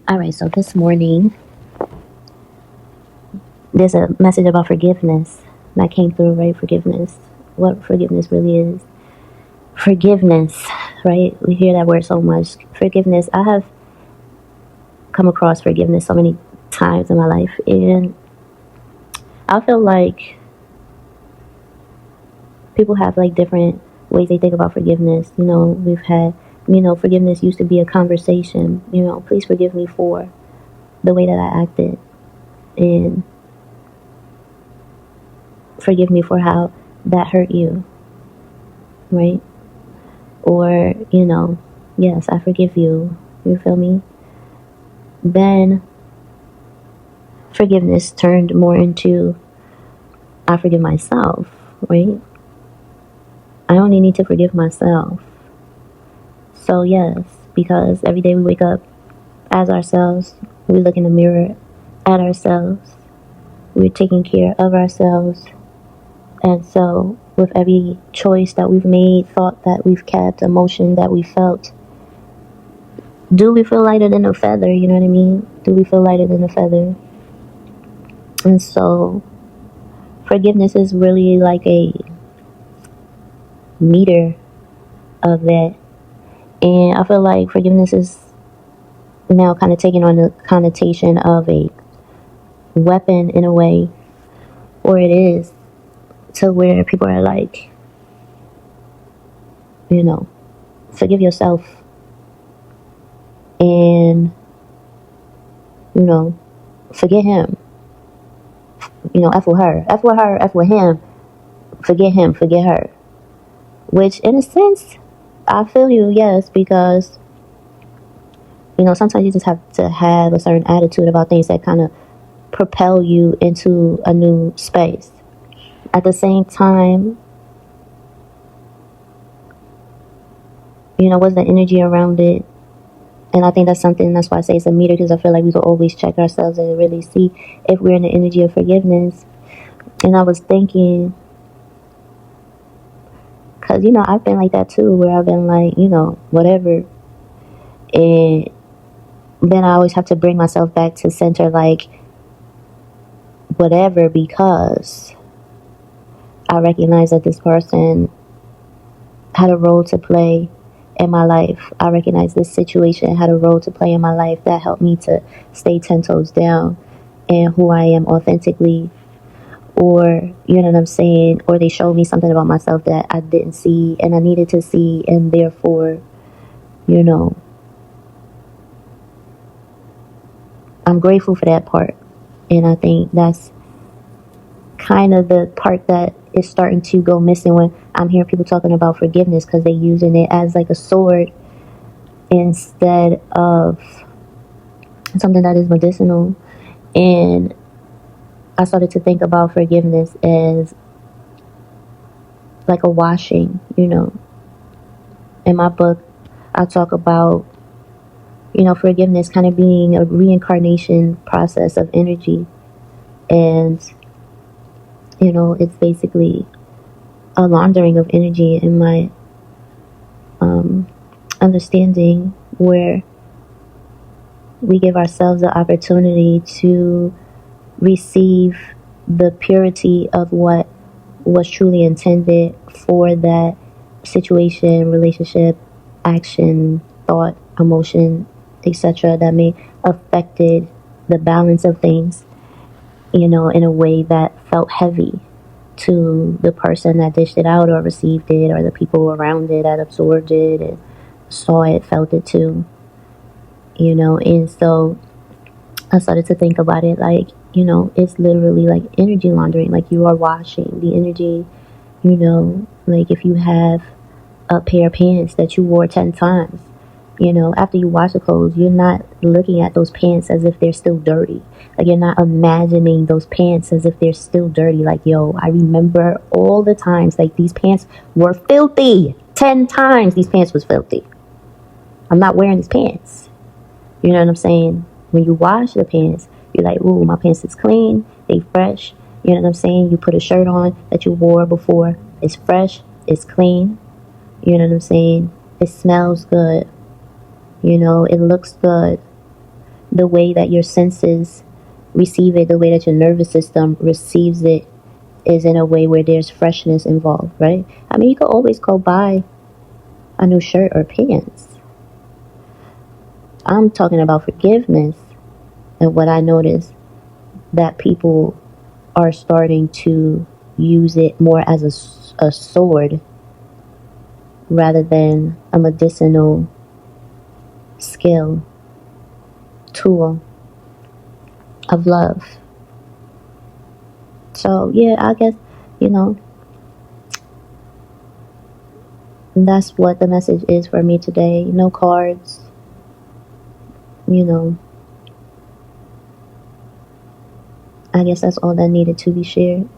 All right, so this morning, there's a message about forgiveness that came through, right? Forgiveness. What forgiveness really is. Forgiveness, right? We hear that word so much. Forgiveness. I have come across forgiveness so many times in my life, and I feel like people have like different ways they think about forgiveness. We've had, forgiveness used to be a conversation. Please forgive me for the way that I acted, and forgive me for how that hurt you, right? Or, yes, I forgive you. You feel me? Then forgiveness turned more into I forgive myself, right? I only need to forgive myself. So, yes, because every day we wake up as ourselves, we look in the mirror at ourselves, we're taking care of ourselves. And so, with every choice that we've made, thought that we've kept, emotion that we felt, do we feel lighter than a feather? You know what I mean? Do we feel lighter than a feather? And so, forgiveness is really like a meter of that. And I feel like forgiveness is now kind of taking on the connotation of a weapon in a way, or it is, to where people are like, forgive yourself and, forget him. F with her, F with her, F with him, forget him, forget her. Which, in a sense, I feel you, yes, because, sometimes you just have to have a certain attitude about things that kind of propel you into a new space. At the same time, what's the energy around it? And I think that's why I say it's a meter, because I feel like we can always check ourselves and really see if we're in the energy of forgiveness. And I was thinking, because, I've been like that too, where I've been like, whatever. And then I always have to bring myself back to center, like, whatever, because I recognize that this person had a role to play in my life. I recognize this situation had a role to play in my life that helped me to stay 10 toes down in who I am authentically. Or, you know what I'm saying? Or they showed me something about myself that I didn't see and I needed to see, and therefore, I'm grateful for that part. And I think that's kind of the part that is starting to go missing when I'm hearing people talking about forgiveness, because they're using it as like a sword instead of something that is medicinal. And I started to think about forgiveness as like a washing. In my book, I talk about, forgiveness kind of being a reincarnation process of energy. And, it's basically a laundering of energy in my understanding, where we give ourselves the opportunity to receive the purity of what was truly intended for that situation, relationship, action, thought, emotion, etc., that may affected the balance of things, in a way that felt heavy to the person that dished it out or received it, or the people around it that absorbed it and saw it, felt it too. And so I started to think about it like, it's literally like energy laundering. Like, you are washing the energy, like if you have a pair of pants that you wore 10 times, after you wash the clothes, you're not looking at those pants as if they're still dirty. Like, you're not imagining those pants as if they're still dirty. Like, yo, I remember all the times, like, these pants were filthy. 10 times these pants was filthy. I'm not wearing these pants. You know what I'm saying? When you wash the pants, you're like, ooh, my pants is clean, they fresh. You know what I'm saying? You put a shirt on that you wore before. It's fresh, it's clean. You know what I'm saying? It smells good. It looks good. the way that your senses receive it, the way that your nervous system receives it, is in a way where there's freshness involved, right? I mean, you could always go buy a new shirt or pants. I'm talking about forgiveness, and what I notice that people are starting to use it more as a sword rather than a medicinal skill, tool of love. So yeah, I guess, you know, that's what the message is for me today. No cards, you know. I guess that's all that needed to be shared.